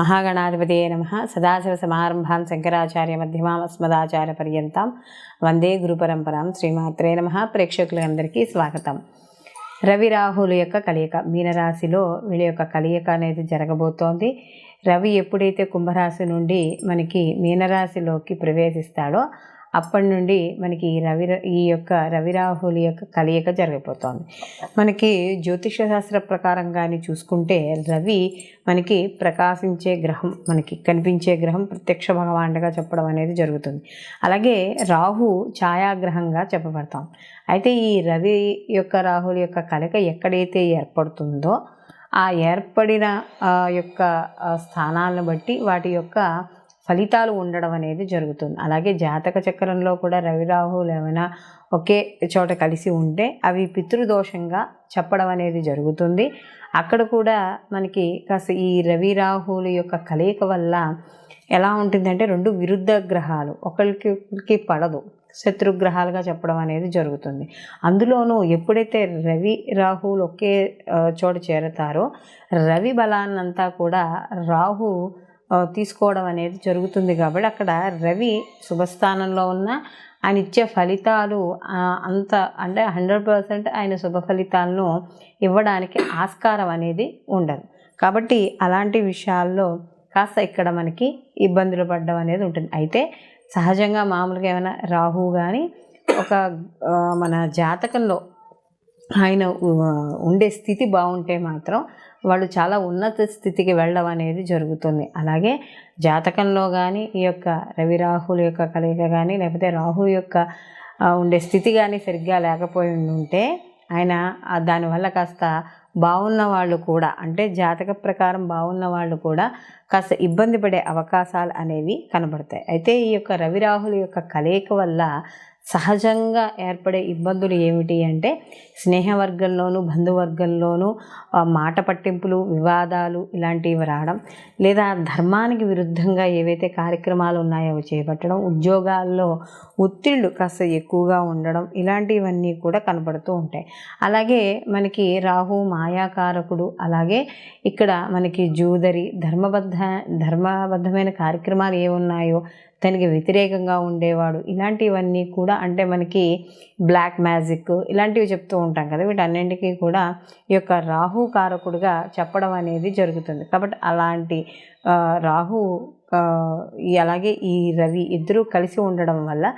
మహాగణాధిపతయే నమః. సదాశివసమారంభాం శంకరాచార్యమధ్యమాం అస్మదాచార్యపర్యంతం వందే గురుపరంపరాం. శ్రీమాత్రే నమః. ప్రేక్షకులందరికీ స్వాగతం. రవి రాహుల యొక్క కలయిక, మీనరాశిలో వీళ్ళ యొక్క కలయిక అనేది జరగబోతోంది. రవి ఎప్పుడైతే కుంభరాశి నుండి మనకి మీనరాశిలోకి ప్రవేశిస్తాడో అప్పటి నుండి మనకి ఈ యొక్క రవి రాహుల యొక్క కలయిక జరగబోతోంది. మనకి జ్యోతిష శాస్త్ర ప్రకారం కానీ చూసుకుంటే రవి మనకి ప్రకాశించే గ్రహం, మనకి కనిపించే గ్రహం, ప్రత్యక్ష భగవానుడిగా చెప్పడం అనేది జరుగుతుంది. అలాగే రాహు ఛాయాగ్రహంగా చెప్పబడతాం. అయితే ఈ రవి యొక్క రాహుల యొక్క కలయిక ఎక్కడైతే ఏర్పడుతుందో ఆ ఏర్పడిన యొక్క స్థానాలను బట్టి వాటి యొక్క ఫలితాలు ఉండడం అనేది జరుగుతుంది. అలాగే జాతక చక్రంలో కూడా రవి రాహువులు ఏమైనా ఒకే చోట కలిసి ఉంటే అవి పితృదోషంగా చెప్పడం అనేది జరుగుతుంది. అక్కడ కూడా మనకి కాస్త ఈ రవి రాహువుల యొక్క కలయిక వల్ల ఎలా ఉంటుందంటే రెండు విరుద్ధ గ్రహాలు ఒకరికి పడదు, శత్రుగ్రహాలుగా చెప్పడం అనేది జరుగుతుంది. అందులోనూ ఎప్పుడైతే రవి రాహువులు ఒకే చోట చేరతారో రవి బలాన్నంతా కూడా రాహు తీసుకోవడం అనేది జరుగుతుంది. కాబట్టి అక్కడ రవి శుభస్థానంలో ఉన్న ఆయన ఇచ్చే ఫలితాలు అంత అంటే 100% ఆయన శుభ ఫలితాలను ఇవ్వడానికి ఆస్కారం అనేది ఉండదు. కాబట్టి అలాంటి విషయాల్లో కాస్త ఇక్కడ మనకి ఇబ్బందులు పడడం అనేది ఉంటుంది. అయితే సహజంగా మామూలుగా ఏమైనా రాహు కానీ ఒక మన జాతకంలో ఆయన ఉండే స్థితి బాగుంటే మాత్రం వాళ్ళు చాలా ఉన్నత స్థితికి వెళ్ళడం అనేది జరుగుతుంది. అలాగే జాతకంలో కానీ ఈ యొక్క రవి రాహుల యొక్క కలయిక కానీ లేకపోతే రాహు యొక్క ఉండే స్థితి కానీ సరిగ్గా లేకపోయి ఉంటే ఆయన దానివల్ల కాస్త బాగున్న వాళ్ళు కూడా, అంటే జాతక ప్రకారం బాగున్న వాళ్ళు కూడా కాస్త ఇబ్బంది పడే అవకాశాలు అనేవి కనబడతాయి. అయితే ఈ యొక్క రవి రాహుల యొక్క కలయిక వల్ల సహజంగా ఏర్పడే ఇబ్బందులు ఏమిటి అంటే స్నేహవర్గంలోనూ బంధువర్గంలోనూ మాట పట్టింపులు, వివాదాలు ఇలాంటివి రావడం, లేదా ధర్మానికి విరుద్ధంగా ఏవైతే కార్యక్రమాలు ఉన్నాయో అవి చేపట్టడం, ఉద్యోగాల్లో ఒత్తిళ్ళు కాస్త ఎక్కువగా ఉండడం, ఇలాంటివన్నీ కూడా కనబడుతూ ఉంటాయి. అలాగే మనకి రాహు మాయాకారకుడు. అలాగే ఇక్కడ మనకి జూదరి, ధర్మబద్ధమైన కార్యక్రమాలు ఏమున్నాయో దానికి వ్యతిరేకంగా ఉండేవాడు, ఇలాంటివన్నీ కూడా అంటే మనకి బ్లాక్ మ్యాజిక్ ఇలాంటివి చెప్తూ ఉంటాం కదా, వీటన్నింటికీ కూడా ఈ యొక్క రాహు కారకుడుగా చెప్పడం అనేది జరుగుతుంది. కాబట్టి అలాంటి రాహు అలాగే ఈ రవి ఇద్దరూ కలిసి ఉండడం వల్ల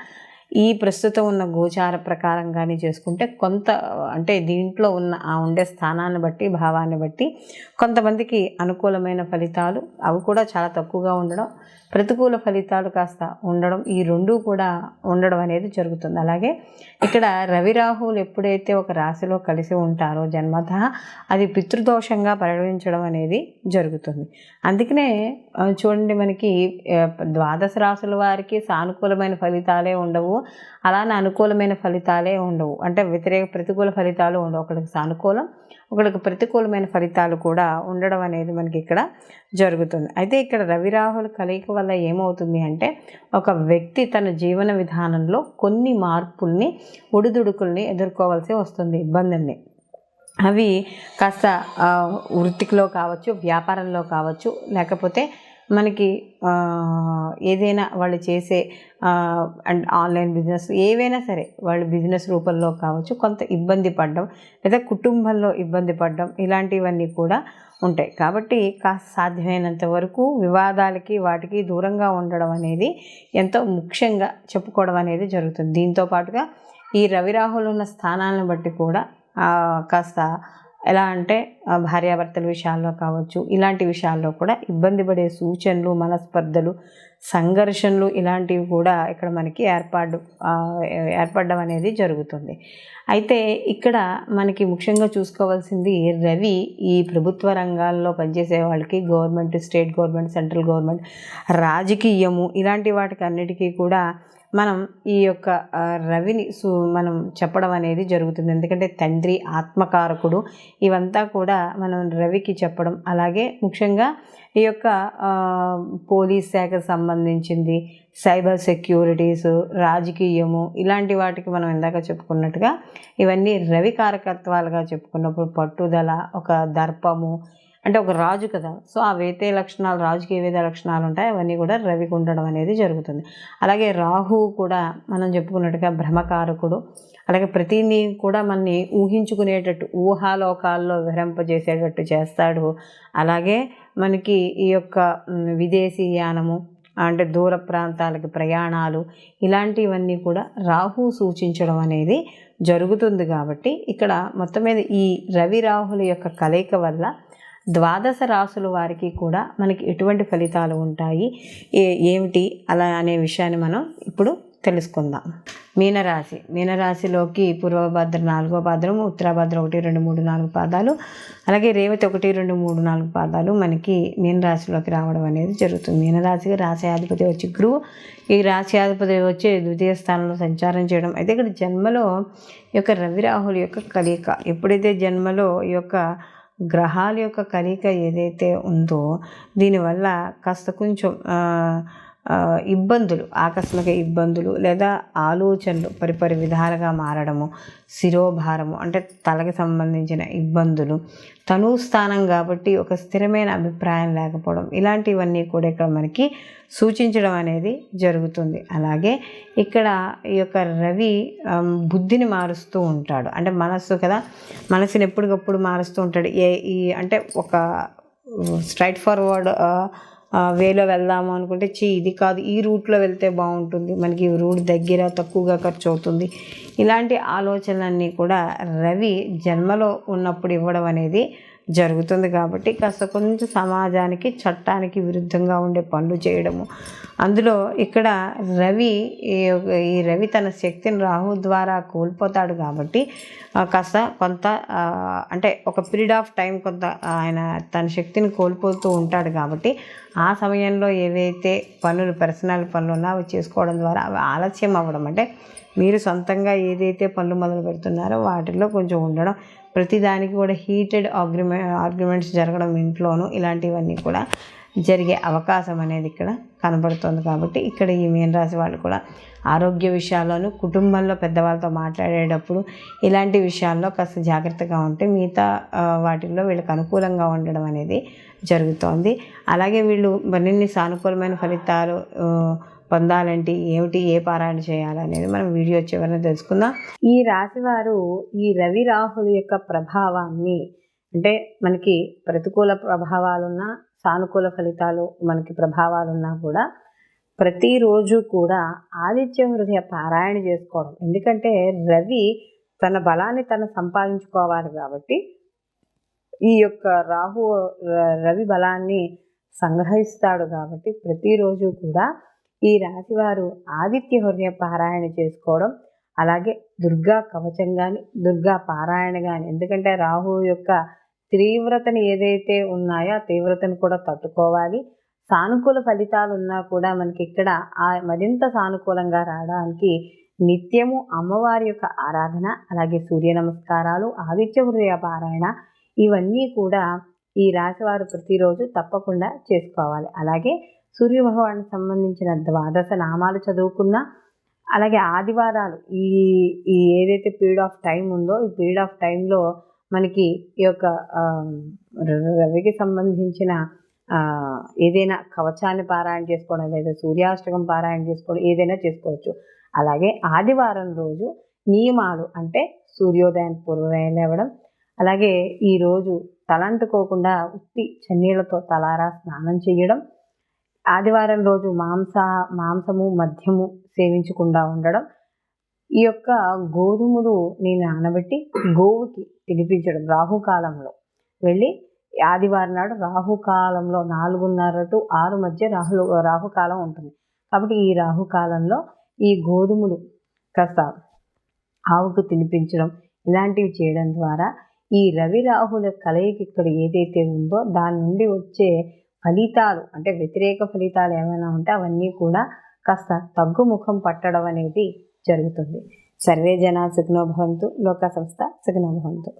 ఈ ప్రస్తుతం ఉన్న గోచార ప్రకారం కానీ చేసుకుంటే కొంత అంటే దీంట్లో ఉన్న ఉండే స్థానాన్ని బట్టి, భావాన్ని బట్టి కొంతమందికి అనుకూలమైన ఫలితాలు అవి కూడా చాలా తక్కువగా ఉండడం, ప్రతికూల ఫలితాలు కాస్త ఉండడం, ఈ రెండూ కూడా ఉండడం అనేది జరుగుతుంది. అలాగే ఇక్కడ రవి రాహువులు ఎప్పుడైతే ఒక రాశిలో కలిసి ఉంటారో జన్మతః అది పితృదోషంగా పరిగణించడం అనేది జరుగుతుంది. అందుకనే చూడండి మనకి ద్వాదశ రాశుల వారికి సానుకూలమైన ఫలితాలే ఉండవు, అలానే అనుకూలమైన ఫలితాలే ఉండవు. అంటే ప్రతికూల ఫలితాలు ఉండవు. ఒకరికి సానుకూలం, ఒకరికి ప్రతికూలమైన ఫలితాలు కూడా ఉండడం అనేది మనకి ఇక్కడ జరుగుతుంది. అయితే ఇక్కడ రవి రాహుల కలయిక వల్ల ఏమవుతుంది అంటే ఒక వ్యక్తి తన జీవన విధానంలో కొన్ని మార్పుల్ని, ఒడిదుడుకుల్ని ఎదుర్కోవాల్సి వస్తుంది, ఇబ్బందుల్ని. అవి కాస్త వృత్తిలో కావచ్చు, వ్యాపారంలో కావచ్చు, లేకపోతే మనకి ఏదైనా వాళ్ళు చేసే అండ్ ఆన్లైన్ బిజినెస్ ఏవైనా సరే వాళ్ళు బిజినెస్ రూపంలో కావచ్చు కొంత ఇబ్బంది పడడం, లేదా కుటుంబంలో ఇబ్బంది పడడం, ఇలాంటివన్నీ కూడా ఉంటాయి. కాబట్టి కాస్త సాధ్యమైనంత వరకు వివాదాలకి వాటికి దూరంగా ఉండడం అనేది ఎంతో ముఖ్యంగా చెప్పుకోవడం అనేది జరుగుతుంది. దీంతో పాటుగా ఈ రవి రాహులు ఉన్న స్థానాలను బట్టి కూడా కాస్త ఎలా అంటే భార్యాభర్తల విషయాల్లో కావచ్చు, ఇలాంటి విషయాల్లో కూడా ఇబ్బంది పడే సూచనలు, మనస్పర్ధలు, సంఘర్షణలు ఇలాంటివి కూడా ఇక్కడ మనకి ఏర్పడడం అనేది జరుగుతుంది. అయితే ఇక్కడ మనకి ముఖ్యంగా చూసుకోవాల్సింది రవి ఈ ప్రభుత్వ రంగాల్లో పనిచేసే వాళ్ళకి, government, state government, central government, రాజకీయము ఇలాంటి వాటికి అన్నిటికీ కూడా మనం ఈ యొక్క రవిని మనం చెప్పడం అనేది జరుగుతుంది. ఎందుకంటే తండ్రి, ఆత్మకారకుడు, ఇవంతా కూడా మనం రవికి చెప్పడం. అలాగే ముఖ్యంగా ఈ యొక్క పోలీస్ శాఖకు సంబంధించింది, సైబర్ సెక్యూరిటీస్, రాజకీయము ఇలాంటి వాటికి మనం ఇందాక చెప్పుకున్నట్టుగా ఇవన్నీ రవి కారకత్వాలుగా చెప్పుకున్నప్పుడు పట్టుదల, ఒక దర్పము, అంటే ఒక రాజు కదా, సో ఆ వేతే లక్షణాలు, రాజుకి ఏవైతే లక్షణాలు ఉంటాయో అవన్నీ కూడా రవికి ఉండడం అనేది జరుగుతుంది. అలాగే రాహువు కూడా మనం చెప్పుకున్నట్టుగా భ్రమకారకుడు. అలాగే ప్రతిదీ కూడా మనని ఊహించుకునేటట్టు, ఊహాలోకాల్లో విహరింపజేసేటట్టు చేస్తాడు. అలాగే మనకి ఈ యొక్క విదేశీయానము అంటే దూర ప్రాంతాలకు ప్రయాణాలు, ఇలాంటివన్నీ కూడా రాహు సూచించడం అనేది జరుగుతుంది. కాబట్టి ఇక్కడ మొత్తం మీద ఈ రవి రాహుల యొక్క కలయిక వల్ల ద్వాదశ రాశుల వారికి కూడా మనకి ఎటువంటి ఫలితాలు ఉంటాయి, ఏమిటి అలా అనే విషయాన్ని మనం ఇప్పుడు తెలుసుకుందాం. మీనరాశి. మీనరాశిలోకి పూర్వభద్ర 4వ పాదము, ఉత్తరాభద్ర 1, 2, 3, 4 పాదాలు, అలాగే రేవతి 1, 2, 3, 4 పాదాలు మనకి మీనరాశిలోకి రావడం అనేది జరుగుతుంది. మీనరాశికి రాశ్యాధిపతి వచ్చి గురువు. ఈ రాశ్యాధిపతి వచ్చి ద్వితీయ స్థానంలో సంచారం చేయడం. అయితే ఇక్కడ జన్మలో ఈ యొక్క రవి రాహుల యొక్క కలయిక, ఎప్పుడైతే జన్మలో ఈ యొక్క గ్రహాల యొక్క కలయిక ఏదైతే ఉందో దీనివల్ల కాస్త కొంచెం ఇబ్బందులు, ఆకస్మిక ఇబ్బందులు లేదా ఆలోచనలు పరిపరి విధాలుగా మారడము, శిరోభారము అంటే తలకి సంబంధించిన ఇబ్బందులు, తనుస్థానం కాబట్టి ఒక స్థిరమైన అభిప్రాయం లేకపోవడం, ఇలాంటివన్నీ కూడా ఇక్కడ మనకి సూచించడం అనేది జరుగుతుంది. అలాగే ఇక్కడ ఈ యొక్క రవి బుద్ధిని మారుస్తూ ఉంటాడు. అంటే మనస్సు కదా, మనసుని ఎప్పటికప్పుడు మారుస్తూ ఉంటాడు. అంటే ఒక స్ట్రైట్ ఫార్వర్డ్ వేలో వెళ్దాము అనుకుంటే ఇది కాదు, ఈ రూట్లో వెళ్తే బాగుంటుంది, మనకి ఈ రూట్ దగ్గర తక్కువగా ఖర్చు అవుతుంది, ఇలాంటి ఆలోచనలన్నీ కూడా రవి జన్మలో ఉన్నప్పుడు ఇవ్వడం అనేది జరుగుతుంది. కాబట్టి కాస్త కొంచెం సమాజానికి, చట్టానికి విరుద్ధంగా ఉండే పనులు చేయడము. అందులో ఇక్కడ ఈ రవి తన శక్తిని రాహు ద్వారా కోల్పోతాడు. కాబట్టి కాస్త కొంత అంటే ఒక పీరియడ్ ఆఫ్ టైం కొంత ఆయన తన శక్తిని కోల్పోతూ ఉంటాడు. కాబట్టి ఆ సమయంలో ఏవైతే పనులు, పర్సనల్ పనులు ఉన్నా అవి చేసుకోవడం ద్వారా అవి ఆలస్యం అవ్వడం, అంటే మీరు సొంతంగా ఏదైతే పనులు మొదలు పెడుతున్నారో వాటిల్లో కొంచెం ఉండడం, ప్రతిదానికి కూడా హీటెడ్ ఆర్గ్యుమెంట్స్ జరగడం ఇంట్లోనూ, ఇలాంటివన్నీ కూడా జరిగే అవకాశం అనేది ఇక్కడ కనబడుతుంది. కాబట్టి ఇక్కడ ఈ మీనరాశి వాళ్ళు కూడా ఆరోగ్య విషయాల్లోనూ, కుటుంబంలో పెద్దవాళ్ళతో మాట్లాడేటప్పుడు ఇలాంటి విషయాల్లో కాస్త జాగ్రత్తగా ఉంటే మిగతా వాటిల్లో వీళ్ళకి అనుకూలంగా ఉండడం అనేది జరుగుతోంది. అలాగే వీళ్ళు మరిన్ని సానుకూలమైన ఫలితాలు పొందాలంటే ఏమిటి, ఏ పారాయణ చేయాలనేది మనం వీడియో చివరన తెలుసుకుందాం. ఈ రాశి వారు ఈ రవి రాహుల యొక్క ప్రభావాన్ని, అంటే మనకి ప్రతికూల ప్రభావాలున్నా, సానుకూల ఫలితాలు మనకి ప్రభావాలున్నా కూడా ప్రతిరోజు కూడా ఆదిత్య హృదయ పారాయణ చేసుకోవడం. ఎందుకంటే రవి తన బలాన్ని తను సంపాదించుకోవాలి. కాబట్టి ఈ యొక్క రవి బలాన్ని సంగ్రహిస్తాడు. కాబట్టి ప్రతిరోజు కూడా ఈ రాశివారు ఆదిత్య హృదయ పారాయణ చేసుకోవడం, అలాగే దుర్గా కవచం కానీ, దుర్గా పారాయణ కానీ, ఎందుకంటే రాహు యొక్క తీవ్రతను ఏదైతే ఉన్నాయో ఆ తీవ్రతను కూడా తట్టుకోవాలి. సానుకూల ఫలితాలు ఉన్నా కూడా మనకి ఇక్కడ మరింత సానుకూలంగా రావడానికి నిత్యము అమ్మవారి యొక్క ఆరాధన, అలాగే సూర్య నమస్కారాలు, ఆదిత్య హృదయ పారాయణ, ఇవన్నీ కూడా ఈ రాశివారు ప్రతిరోజు తప్పకుండా చేసుకోవాలి. అలాగే సూర్యభగవానికి సంబంధించిన ద్వాదశ నామాలు చదువుకున్నా, అలాగే ఆదివారాలు ఈ ఏదైతే పీరియడ్ ఆఫ్ టైం ఉందో ఈ పీరియడ్ ఆఫ్ టైంలో మనకి ఈ యొక్క రవికి సంబంధించిన ఏదైనా కవచాన్ని పారాయణ చేసుకోవడం, లేదా సూర్యాష్టకం పారాయణ చేసుకోవడం, ఏదైనా చేసుకోవచ్చు. అలాగే ఆదివారం రోజు నియమాలు, అంటే సూర్యోదయానికి పూర్వమే లేవడం, అలాగే ఈరోజు తలంటుకోకుండా ఉత్తి చన్నీళ్లతో తలారా స్నానం చేయడం, ఆదివారం రోజు మాంసము మద్యము సేవించకుండా ఉండడం, ఈ యొక్క గోధుమలు నానబెట్టి గోవుకి తినిపించడం, రాహుకాలంలో వెళ్ళి ఆదివారం నాడు రాహుకాలంలో 4:30 to 6 మధ్య రాహుకాలం ఉంటుంది. కాబట్టి ఈ రాహుకాలంలో ఈ గోధుమలు కాస్త ఆవుకు తినిపించడం, ఇలాంటివి చేయడం ద్వారా ఈ రవి రాహుల కలయిక ఇక్కడ ఏదైతే ఉందో దాని నుండి వచ్చే ఫలితాలు, అంటే వ్యతిరేక ఫలితాలు ఏమైనా ఉంటే అవన్నీ కూడా కాస్త తగ్గుముఖం పట్టడం అనేది జరుగుతుంది. సర్వే జనా సుఖినో భవంతు, లోకా సమస్తా సుఖినో భవంతు.